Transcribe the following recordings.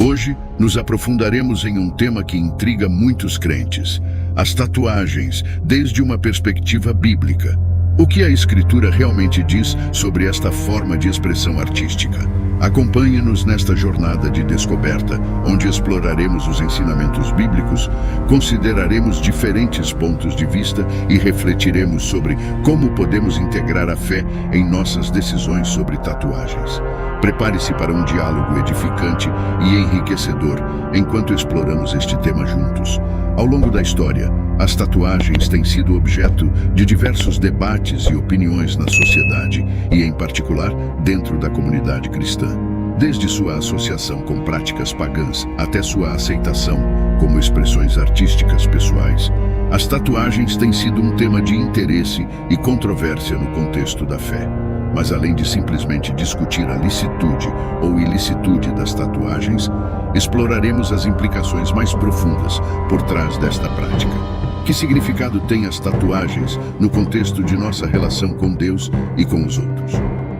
Hoje, nos aprofundaremos em um tema que intriga muitos crentes: as tatuagens, desde uma perspectiva bíblica. O que a Escritura realmente diz sobre esta forma de expressão artística? Acompanhe-nos nesta jornada de descoberta, onde exploraremos os ensinamentos bíblicos, consideraremos diferentes pontos de vista e refletiremos sobre como podemos integrar a fé em nossas decisões sobre tatuagens. Prepare-se para um diálogo edificante e enriquecedor enquanto exploramos este tema juntos. Ao longo da história, as tatuagens têm sido objeto de diversos debates e opiniões na sociedade e, em particular, dentro da comunidade cristã. Desde sua associação com práticas pagãs até sua aceitação como expressões artísticas pessoais, as tatuagens têm sido um tema de interesse e controvérsia no contexto da fé. Mas além de simplesmente discutir a licitude ou ilicitude das tatuagens, exploraremos as implicações mais profundas por trás desta prática. Que significado têm as tatuagens no contexto de nossa relação com Deus e com os outros?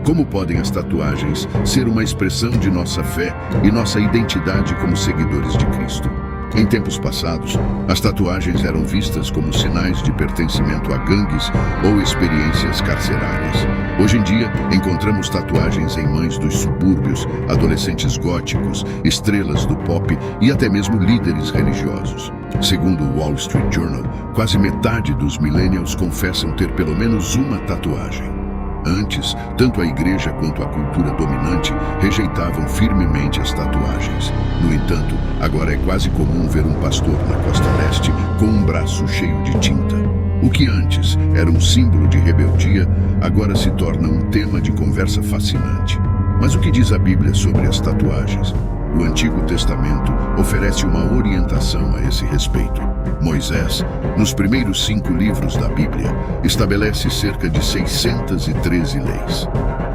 Como podem as tatuagens ser uma expressão de nossa fé e nossa identidade como seguidores de Cristo? Em tempos passados, as tatuagens eram vistas como sinais de pertencimento a gangues ou experiências carcerárias. Hoje em dia, encontramos tatuagens em mães dos subúrbios, adolescentes góticos, estrelas do pop e até mesmo líderes religiosos. Segundo o Wall Street Journal, quase metade dos millennials confessam ter pelo menos uma tatuagem. Antes, tanto a igreja quanto a cultura dominante rejeitavam firmemente as tatuagens. No entanto, agora é quase comum ver um pastor na costa leste com um braço cheio de tinta. O que antes era um símbolo de rebeldia, agora se torna um tema de conversa fascinante. Mas o que diz a Bíblia sobre as tatuagens? O Antigo Testamento oferece uma orientação a esse respeito. Moisés, nos primeiros 5 livros da Bíblia, estabelece cerca de 613 leis.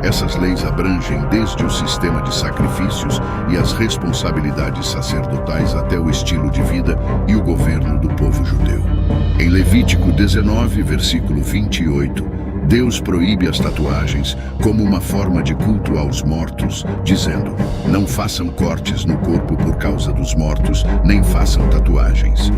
Essas leis abrangem desde o sistema de sacrifícios e as responsabilidades sacerdotais até o estilo de vida e o governo do povo judeu. Em Levítico 19, versículo 28, Deus proíbe as tatuagens como uma forma de culto aos mortos, dizendo: não façam cortes no corpo por causa dos mortos, nem façam tatuagens.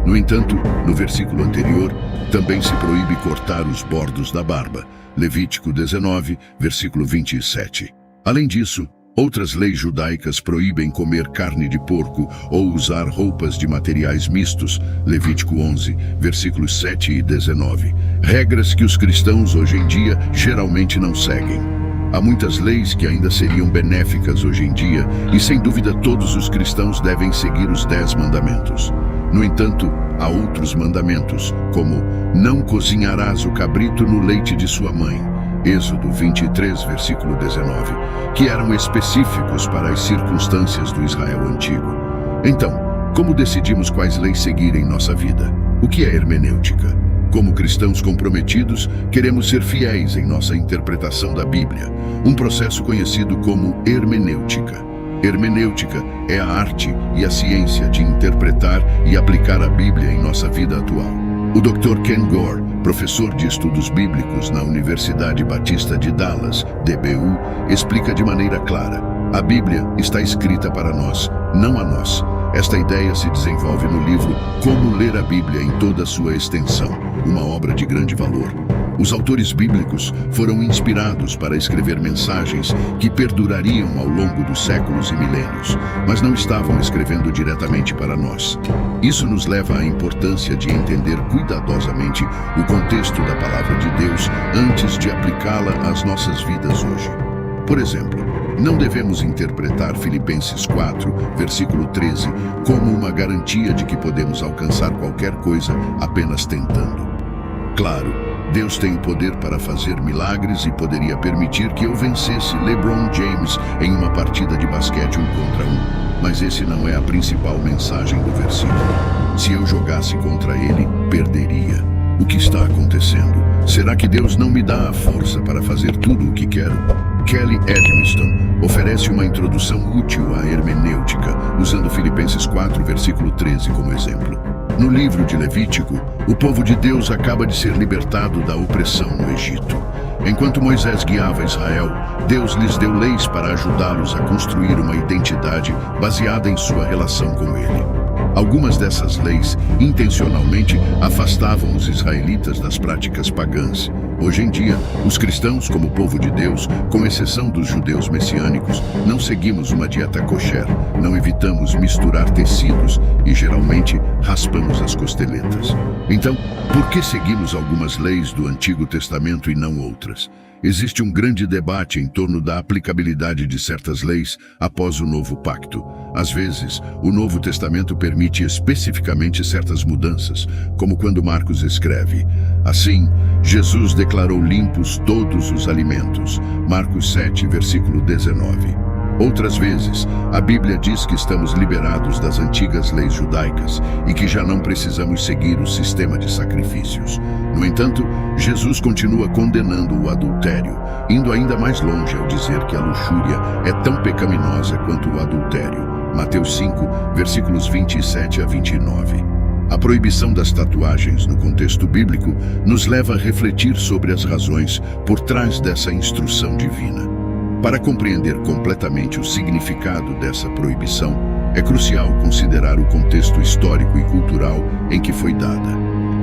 No entanto, no versículo anterior, também se proíbe cortar os bordos da barba. Levítico 19, versículo 27. Além disso, outras leis judaicas proíbem comer carne de porco ou usar roupas de materiais mistos. Levítico 11, versículos 7 e 19. Regras que os cristãos hoje em dia geralmente não seguem. Há muitas leis que ainda seriam benéficas hoje em dia e, sem dúvida, todos os cristãos devem seguir os 10 mandamentos. No entanto, há outros mandamentos, como não cozinharás o cabrito no leite de sua mãe, Êxodo 23, versículo 19, que eram específicos para as circunstâncias do Israel antigo. Então, como decidimos quais leis seguir em nossa vida? O que é hermenêutica? Como cristãos comprometidos, queremos ser fiéis em nossa interpretação da Bíblia, um processo conhecido como hermenêutica. Hermenêutica é a arte e a ciência de interpretar e aplicar a Bíblia em nossa vida atual. O Dr. Ken Gore, professor de estudos bíblicos na Universidade Batista de Dallas, DBU, explica de maneira clara: a Bíblia está escrita para nós, não a nós. Esta ideia se desenvolve no livro Como Ler a Bíblia em toda a sua extensão, uma obra de grande valor. Os autores bíblicos foram inspirados para escrever mensagens que perdurariam ao longo dos séculos e milênios, mas não estavam escrevendo diretamente para nós. Isso nos leva à importância de entender cuidadosamente o contexto da palavra de Deus antes de aplicá-la às nossas vidas hoje. Por exemplo, não devemos interpretar Filipenses 4, versículo 13, como uma garantia de que podemos alcançar qualquer coisa apenas tentando. Claro, Deus tem o poder para fazer milagres e poderia permitir que eu vencesse LeBron James em uma partida de basquete 1 contra 1, mas esse não é a principal mensagem do versículo. Se eu jogasse contra ele, perderia. O que está acontecendo? Será que Deus não me dá a força para fazer tudo o que quero? Kelly Edmiston oferece uma introdução útil à hermenêutica, usando Filipenses 4, versículo 13 como exemplo. No livro de Levítico, o povo de Deus acaba de ser libertado da opressão no Egito. Enquanto Moisés guiava Israel, Deus lhes deu leis para ajudá-los a construir uma identidade baseada em sua relação com Ele. Algumas dessas leis, intencionalmente, afastavam os israelitas das práticas pagãs. Hoje em dia, os cristãos, como povo de Deus, com exceção dos judeus messiânicos, não seguimos uma dieta kosher, não evitamos misturar tecidos e, geralmente, raspamos as costeletas. Então, por que seguimos algumas leis do Antigo Testamento e não outras? Existe um grande debate em torno da aplicabilidade de certas leis após o Novo Pacto. Às vezes, o Novo Testamento permite especificamente certas mudanças, como quando Marcos escreve: assim, Jesus declarou limpos todos os alimentos. Marcos 7, versículo 19. Outras vezes, a Bíblia diz que estamos liberados das antigas leis judaicas e que já não precisamos seguir o sistema de sacrifícios. No entanto, Jesus continua condenando o adultério, indo ainda mais longe ao dizer que a luxúria é tão pecaminosa quanto o adultério. Mateus 5, versículos 27 a 29. A proibição das tatuagens no contexto bíblico nos leva a refletir sobre as razões por trás dessa instrução divina. Para compreender completamente o significado dessa proibição, é crucial considerar o contexto histórico e cultural em que foi dada.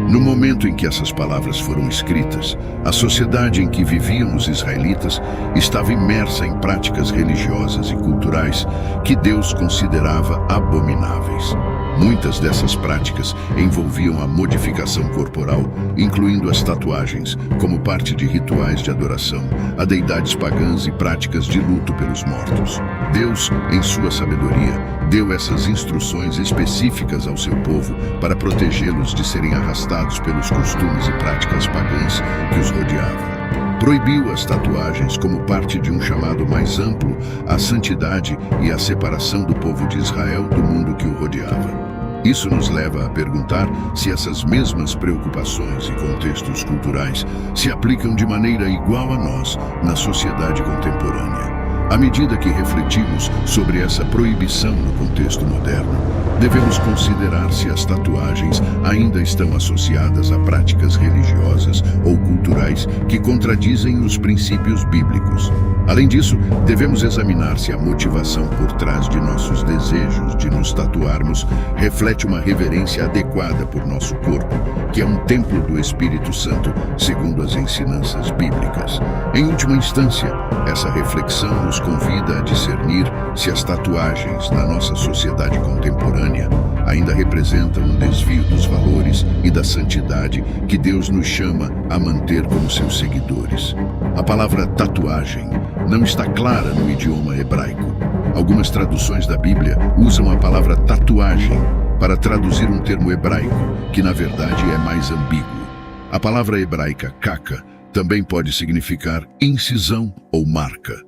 No momento em que essas palavras foram escritas, a sociedade em que viviam os israelitas estava imersa em práticas religiosas e culturais que Deus considerava abomináveis. Muitas dessas práticas envolviam a modificação corporal, incluindo as tatuagens, como parte de rituais de adoração, a deidades pagãs e práticas de luto pelos mortos. Deus, em sua sabedoria, deu essas instruções específicas ao seu povo para protegê-los de serem arrastados pelos costumes e práticas pagãs que os rodeavam. Proibiu as tatuagens como parte de um chamado mais amplo à santidade e à separação do povo de Israel do mundo que o rodeava. Isso nos leva a perguntar se essas mesmas preocupações e contextos culturais se aplicam de maneira igual a nós na sociedade contemporânea. À medida que refletimos sobre essa proibição no contexto moderno, devemos considerar se as tatuagens ainda estão associadas a práticas religiosas ou culturais que contradizem os princípios bíblicos. Além disso, devemos examinar se a motivação por trás de nossos desejos de nos tatuarmos reflete uma reverência adequada por nosso corpo, que é um templo do Espírito Santo, segundo as ensinanças bíblicas. Em última instância, essa reflexão nos convida a discernir se as tatuagens na nossa sociedade contemporânea ainda representam um desvio dos valores e da santidade que Deus nos chama a manter como seus seguidores. A palavra tatuagem não está clara no idioma hebraico. Algumas traduções da Bíblia usam a palavra tatuagem para traduzir um termo hebraico que, na verdade, é mais ambíguo. A palavra hebraica kaka também pode significar incisão ou marca.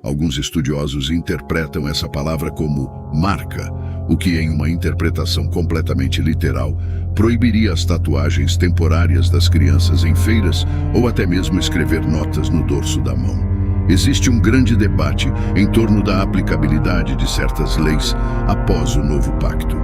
Alguns estudiosos interpretam essa palavra como marca, o que, em uma interpretação completamente literal, proibiria as tatuagens temporárias das crianças em feiras ou até mesmo escrever notas no dorso da mão. Existe um grande debate em torno da aplicabilidade de certas leis após o Novo Pacto.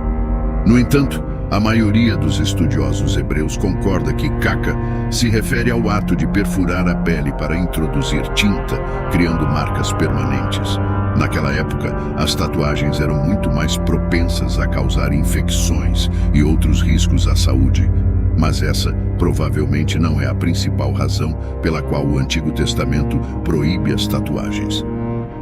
No entanto, a maioria dos estudiosos hebreus concorda que kaka se refere ao ato de perfurar a pele para introduzir tinta, criando marcas permanentes. Naquela época, as tatuagens eram muito mais propensas a causar infecções e outros riscos à saúde. Mas essa provavelmente não é a principal razão pela qual o Antigo Testamento proíbe as tatuagens.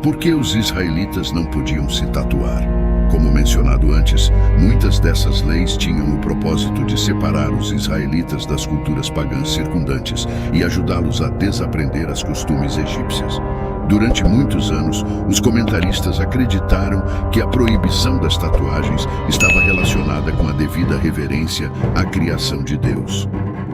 Por que os israelitas não podiam se tatuar? Como mencionado antes, muitas dessas leis tinham o propósito de separar os israelitas das culturas pagãs circundantes e ajudá-los a desaprender as costumes egípcias. Durante muitos anos, os comentaristas acreditaram que a proibição das tatuagens estava relacionada com a devida reverência à criação de Deus.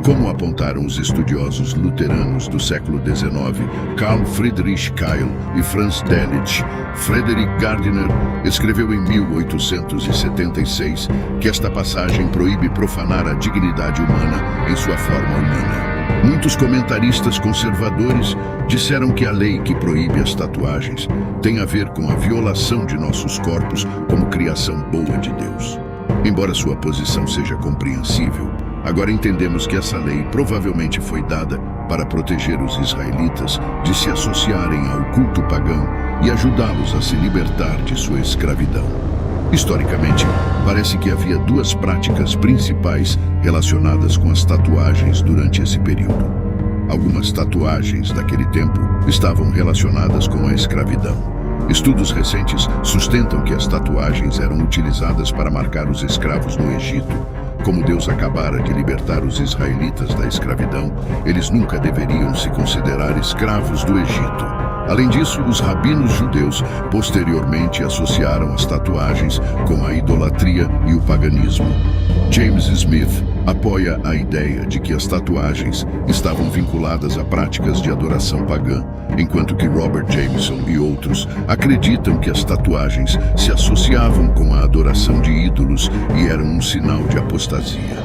Como apontaram os estudiosos luteranos do século XIX, Carl Friedrich Keil e Franz Delitzsch, Frederick Gardiner escreveu em 1876 que esta passagem proíbe profanar a dignidade humana em sua forma humana. Muitos comentaristas conservadores disseram que a lei que proíbe as tatuagens tem a ver com a violação de nossos corpos como criação boa de Deus. Embora sua posição seja compreensível, Agora entendemos que essa lei provavelmente foi dada para proteger os israelitas de se associarem ao culto pagão e ajudá-los a se libertar de sua escravidão. Historicamente, parece que havia duas práticas principais relacionadas com as tatuagens durante esse período. Algumas tatuagens daquele tempo estavam relacionadas com a escravidão. Estudos recentes sustentam que as tatuagens eram utilizadas para marcar os escravos no Egito. Como Deus acabara de libertar os israelitas da escravidão, eles nunca deveriam se considerar escravos do Egito. Além disso, os rabinos judeus posteriormente associaram as tatuagens com a idolatria e o paganismo. James Smith apoia a ideia de que as tatuagens estavam vinculadas a práticas de adoração pagã, enquanto que Robert Jameson e outros acreditam que as tatuagens se associavam com a adoração de ídolos e eram um sinal de apostasia.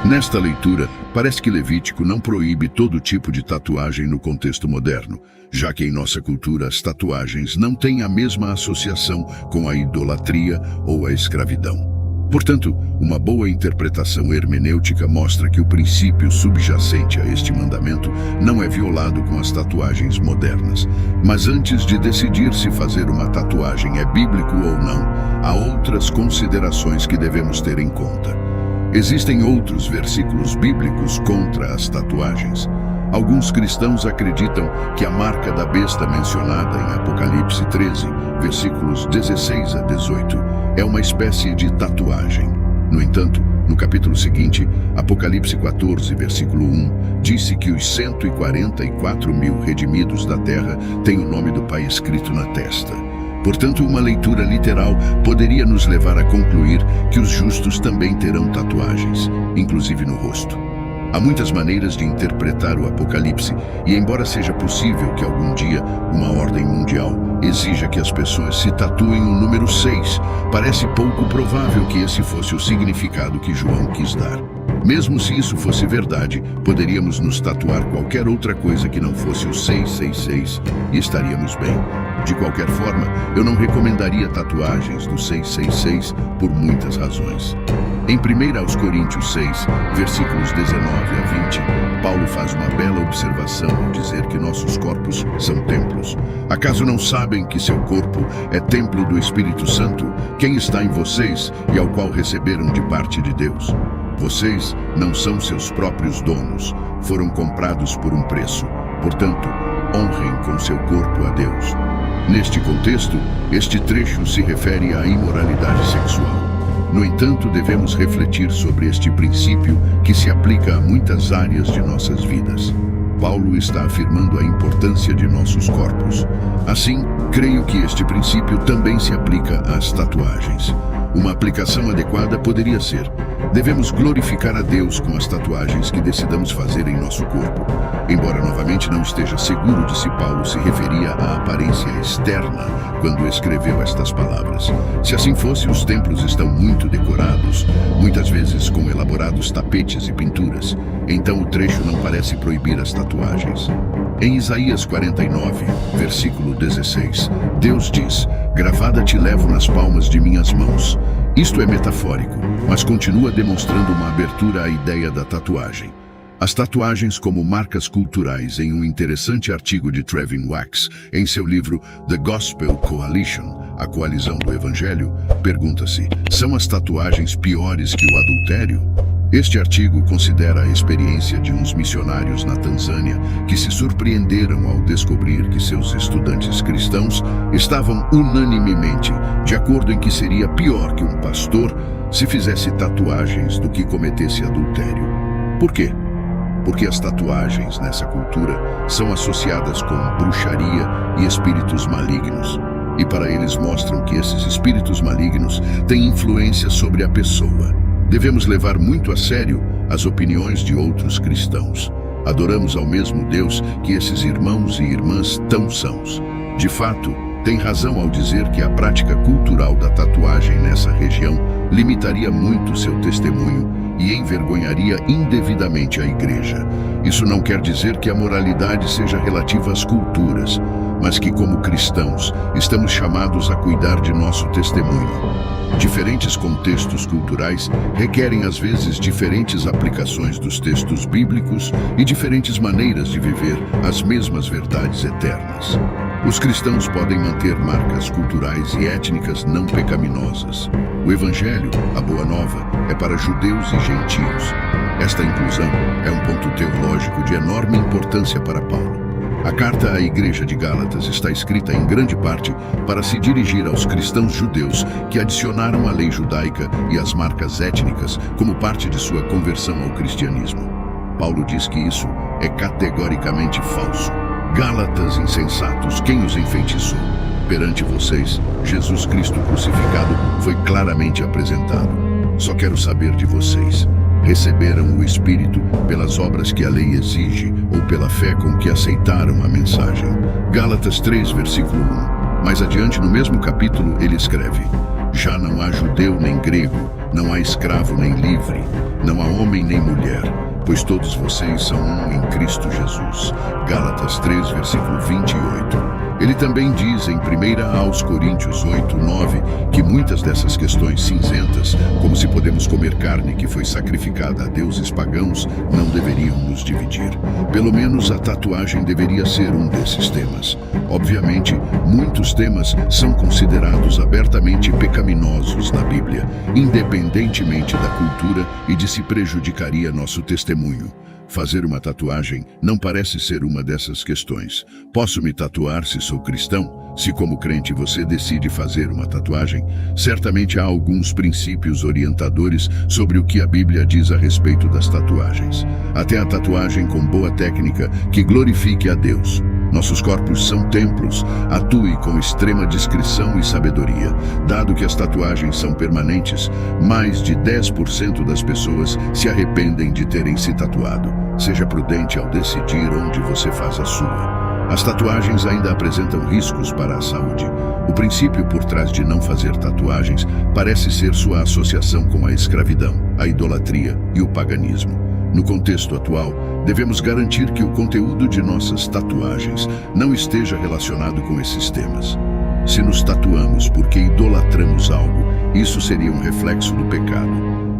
Nesta leitura, parece que Levítico não proíbe todo tipo de tatuagem no contexto moderno, já que em nossa cultura as tatuagens não têm a mesma associação com a idolatria ou a escravidão. Portanto, uma boa interpretação hermenêutica mostra que o princípio subjacente a este mandamento não é violado com as tatuagens modernas. Mas antes de decidir se fazer uma tatuagem é bíblico ou não, há outras considerações que devemos ter em conta. Existem outros versículos bíblicos contra as tatuagens. Alguns cristãos acreditam que a marca da besta mencionada em Apocalipse 13, versículos 16 a 18, é uma espécie de tatuagem. No entanto, no capítulo seguinte, Apocalipse 14, versículo 1, disse que os 144 mil redimidos da terra têm o nome do Pai escrito na testa. Portanto, uma leitura literal poderia nos levar a concluir que os justos também terão tatuagens, inclusive no rosto. Há muitas maneiras de interpretar o Apocalipse, e embora seja possível que algum dia uma ordem mundial exija que as pessoas se tatuem o número 6, parece pouco provável que esse fosse o significado que João quis dar. Mesmo se isso fosse verdade, poderíamos nos tatuar qualquer outra coisa que não fosse o 666 e estaríamos bem. De qualquer forma, eu não recomendaria tatuagens do 666 por muitas razões. Em 1 Coríntios 6, versículos 19 a 20, Paulo faz uma bela observação ao dizer que nossos corpos são templos. Acaso não sabem que seu corpo é templo do Espírito Santo, quem está em vocês e ao qual receberam de parte de Deus? Vocês não são seus próprios donos, foram comprados por um preço. Portanto, honrem com seu corpo a Deus. Neste contexto, este trecho se refere à imoralidade sexual. No entanto, devemos refletir sobre este princípio que se aplica a muitas áreas de nossas vidas. Paulo está afirmando a importância de nossos corpos. Assim, creio que este princípio também se aplica às tatuagens. Uma aplicação adequada poderia ser: devemos glorificar a Deus com as tatuagens que decidamos fazer em nosso corpo. Embora novamente não esteja seguro de se Paulo se referia à aparência externa quando escreveu estas palavras. Se assim fosse, os templos estão muito decorados, muitas vezes com elaborados tapetes e pinturas. Então o trecho não parece proibir as tatuagens. Em Isaías 49, versículo 16, Deus diz: "Gravada te levo nas palmas de minhas mãos." Isto é metafórico, mas continua demonstrando uma abertura à ideia da tatuagem. As tatuagens como marcas culturais. Em um interessante artigo de Trevin Wax, em seu livro The Gospel Coalition, a coalizão do Evangelho, pergunta-se: são as tatuagens piores que o adultério? Este artigo considera a experiência de uns missionários na Tanzânia que se surpreenderam ao descobrir que seus estudantes cristãos estavam unanimemente de acordo em que seria pior que um pastor se fizesse tatuagens do que cometesse adultério. Por quê? Porque as tatuagens nessa cultura são associadas com bruxaria e espíritos malignos. E para eles mostram que esses espíritos malignos têm influência sobre a pessoa. Devemos levar muito a sério as opiniões de outros cristãos. Adoramos ao mesmo Deus que esses irmãos e irmãs tão sãos. De fato, tem razão ao dizer que a prática cultural da tatuagem nessa região limitaria muito seu testemunho e envergonharia indevidamente a igreja. Isso não quer dizer que a moralidade seja relativa às culturas, mas que, como cristãos, estamos chamados a cuidar de nosso testemunho. Diferentes contextos culturais requerem às vezes diferentes aplicações dos textos bíblicos e diferentes maneiras de viver as mesmas verdades eternas. Os cristãos podem manter marcas culturais e étnicas não pecaminosas. O Evangelho, a Boa Nova, é para judeus e gentios. Esta inclusão é um ponto teológico de enorme importância para Paulo. A carta à Igreja de Gálatas está escrita em grande parte para se dirigir aos cristãos judeus que adicionaram a lei judaica e as marcas étnicas como parte de sua conversão ao cristianismo. Paulo diz que isso é categoricamente falso. Gálatas insensatos, quem os enfeitiçou? Perante vocês, Jesus Cristo crucificado foi claramente apresentado. Só quero saber de vocês. Receberam o Espírito pelas obras que a lei exige ou pela fé com que aceitaram a mensagem? Gálatas 3, versículo 1. Mais adiante, no mesmo capítulo, ele escreve: já não há judeu nem grego, não há escravo nem livre, não há homem nem mulher, pois todos vocês são um em Cristo Jesus. Gálatas 3, versículo 28. Ele também diz em 1 aos Coríntios 8, 9, que muitas dessas questões cinzentas, como se podemos comer carne que foi sacrificada a deuses pagãos, não deveriam nos dividir. Pelo menos a tatuagem deveria ser um desses temas. Obviamente, muitos temas são considerados abertamente pecaminosos na Bíblia, independentemente da cultura e de se prejudicaria nosso testemunho. Fazer uma tatuagem não parece ser uma dessas questões. Posso me tatuar se sou cristão? Se como crente você decide fazer uma tatuagem, certamente há alguns princípios orientadores sobre o que a Bíblia diz a respeito das tatuagens. Até a tatuagem com boa técnica que glorifique a Deus. Nossos corpos são templos. Atue com extrema discrição e sabedoria. Dado que as tatuagens são permanentes, mais de 10% das pessoas se arrependem de terem se tatuado. Seja prudente ao decidir onde você faz a sua. As tatuagens ainda apresentam riscos para a saúde. O princípio por trás de não fazer tatuagens parece ser sua associação com a escravidão, a idolatria e o paganismo. No contexto atual, devemos garantir que o conteúdo de nossas tatuagens não esteja relacionado com esses temas. Se nos tatuamos porque idolatramos algo, isso seria um reflexo do pecado.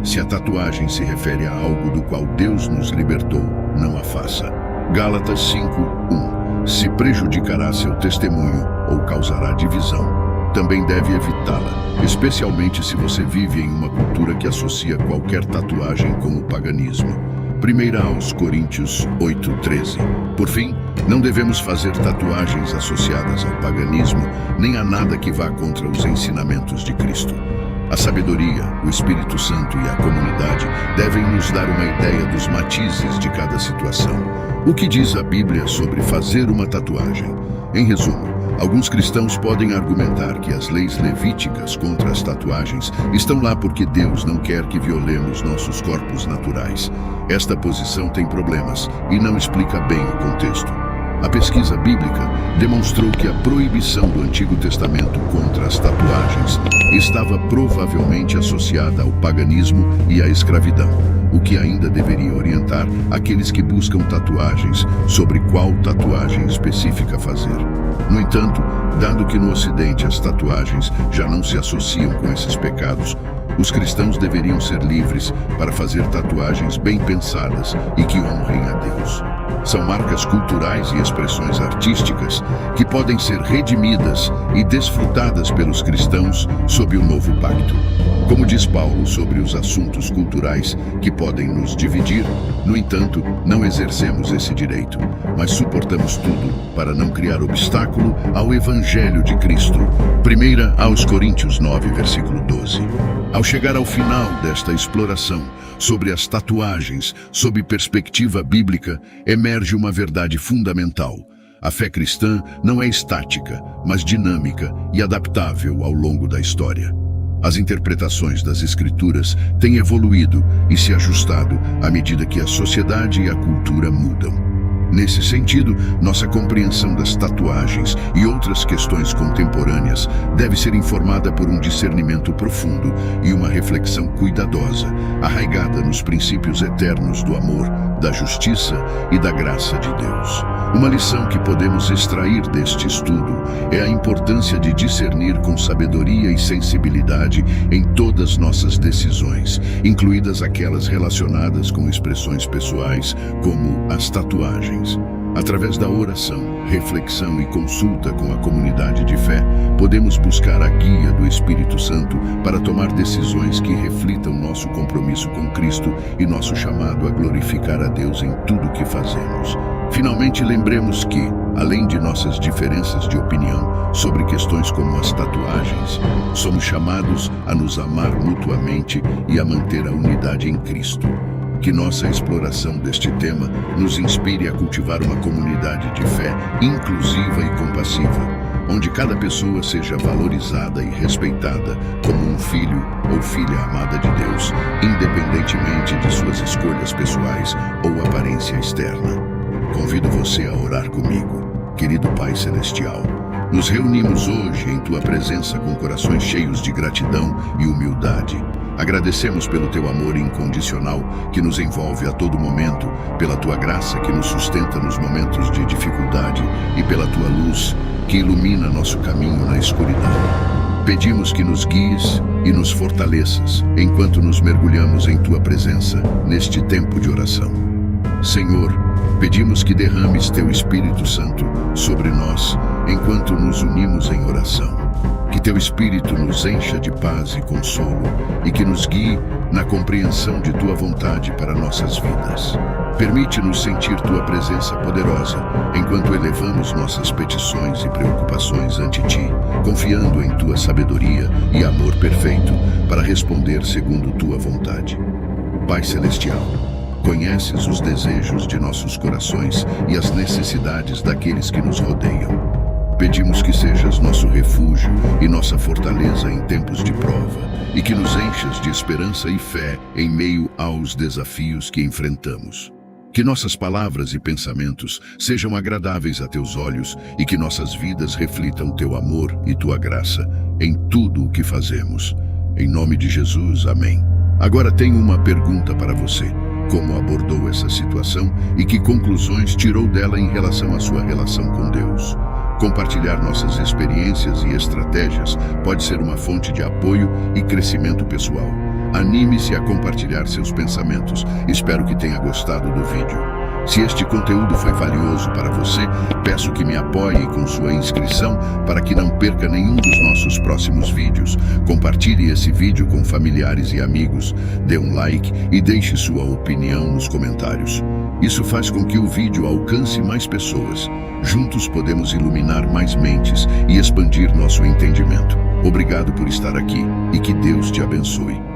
Se a tatuagem se refere a algo do qual Deus nos libertou, não a faça. Gálatas 5:1. Se prejudicará seu testemunho ou causará divisão, também deve evitá-la, especialmente se você vive em uma cultura que associa qualquer tatuagem com o paganismo. 1 aos Coríntios 8:13. Por fim, não devemos fazer tatuagens associadas ao paganismo, nem a nada que vá contra os ensinamentos de Cristo. A sabedoria, o Espírito Santo e a comunidade devem nos dar uma ideia dos matizes de cada situação. O que diz a Bíblia sobre fazer uma tatuagem? Em resumo, alguns cristãos podem argumentar que as leis levíticas contra as tatuagens estão lá porque Deus não quer que violemos nossos corpos naturais. Esta posição tem problemas e não explica bem o contexto. A pesquisa bíblica demonstrou que a proibição do Antigo Testamento contra as tatuagens estava provavelmente associada ao paganismo e à escravidão, o que ainda deveria orientar aqueles que buscam tatuagens sobre qual tatuagem específica fazer. No entanto, dado que no Ocidente as tatuagens já não se associam com esses pecados, os cristãos deveriam ser livres para fazer tatuagens bem pensadas e que honrem a Deus. São marcas culturais e expressões artísticas que podem ser redimidas e desfrutadas pelos cristãos sob o novo pacto. Como diz Paulo sobre os assuntos culturais que podem nos dividir, no entanto, não exercemos esse direito, mas suportamos tudo para não criar obstáculo ao Evangelho de Cristo. 1 aos Coríntios 9, versículo 12. Ao chegar ao final desta exploração sobre as tatuagens sob perspectiva bíblica, emerge uma verdade fundamental. A fé cristã não é estática, mas dinâmica e adaptável ao longo da história. As interpretações das Escrituras têm evoluído e se ajustado à medida que a sociedade e a cultura mudam. Nesse sentido, nossa compreensão das tatuagens e outras questões contemporâneas deve ser informada por um discernimento profundo e uma reflexão cuidadosa, arraigada nos princípios eternos do amor, da justiça e da graça de Deus. Uma lição que podemos extrair deste estudo é a importância de discernir com sabedoria e sensibilidade em todas nossas decisões, incluídas aquelas relacionadas com expressões pessoais, como as tatuagens. Através da oração, reflexão e consulta com a comunidade de fé, podemos buscar a guia do Espírito Santo para tomar decisões que reflitam nosso compromisso com Cristo e nosso chamado a glorificar a Deus em tudo o que fazemos. Finalmente, lembremos que, além de nossas diferenças de opinião sobre questões como as tatuagens, somos chamados a nos amar mutuamente e a manter a unidade em Cristo. Que nossa exploração deste tema nos inspire a cultivar uma comunidade de fé inclusiva e compassiva, onde cada pessoa seja valorizada e respeitada como um filho ou filha amada de Deus, independentemente de suas escolhas pessoais ou aparência externa. Convido você a orar comigo. Querido Pai Celestial, nos reunimos hoje em Tua presença com corações cheios de gratidão e humildade. Agradecemos pelo Teu amor incondicional que nos envolve a todo momento, pela Tua graça que nos sustenta nos momentos de dificuldade e pela Tua luz que ilumina nosso caminho na escuridão. Pedimos que nos guies e nos fortaleças enquanto nos mergulhamos em Tua presença neste tempo de oração. Senhor, pedimos que derrames Teu Espírito Santo sobre nós enquanto nos unimos em oração. Que Teu Espírito nos encha de paz e consolo e que nos guie na compreensão de Tua vontade para nossas vidas. Permite-nos sentir Tua presença poderosa enquanto elevamos nossas petições e preocupações ante Ti, confiando em Tua sabedoria e amor perfeito para responder segundo Tua vontade. Pai Celestial, conheces os desejos de nossos corações e as necessidades daqueles que nos rodeiam. Pedimos que sejas nosso refúgio e nossa fortaleza em tempos de prova e que nos enchas de esperança e fé em meio aos desafios que enfrentamos. Que nossas palavras e pensamentos sejam agradáveis a Teus olhos e que nossas vidas reflitam Teu amor e Tua graça em tudo o que fazemos. Em nome de Jesus, amém. Agora tenho uma pergunta para você. Como abordou essa situação e que conclusões tirou dela em relação à sua relação com Deus? Compartilhar nossas experiências e estratégias pode ser uma fonte de apoio e crescimento pessoal. Anime-se a compartilhar seus pensamentos. Espero que tenha gostado do vídeo. Se este conteúdo foi valioso para você, peço que me apoie com sua inscrição para que não perca nenhum dos nossos próximos vídeos. Compartilhe esse vídeo com familiares e amigos, dê um like e deixe sua opinião nos comentários. Isso faz com que o vídeo alcance mais pessoas. Juntos podemos iluminar mais mentes e expandir nosso entendimento. Obrigado por estar aqui e que Deus te abençoe.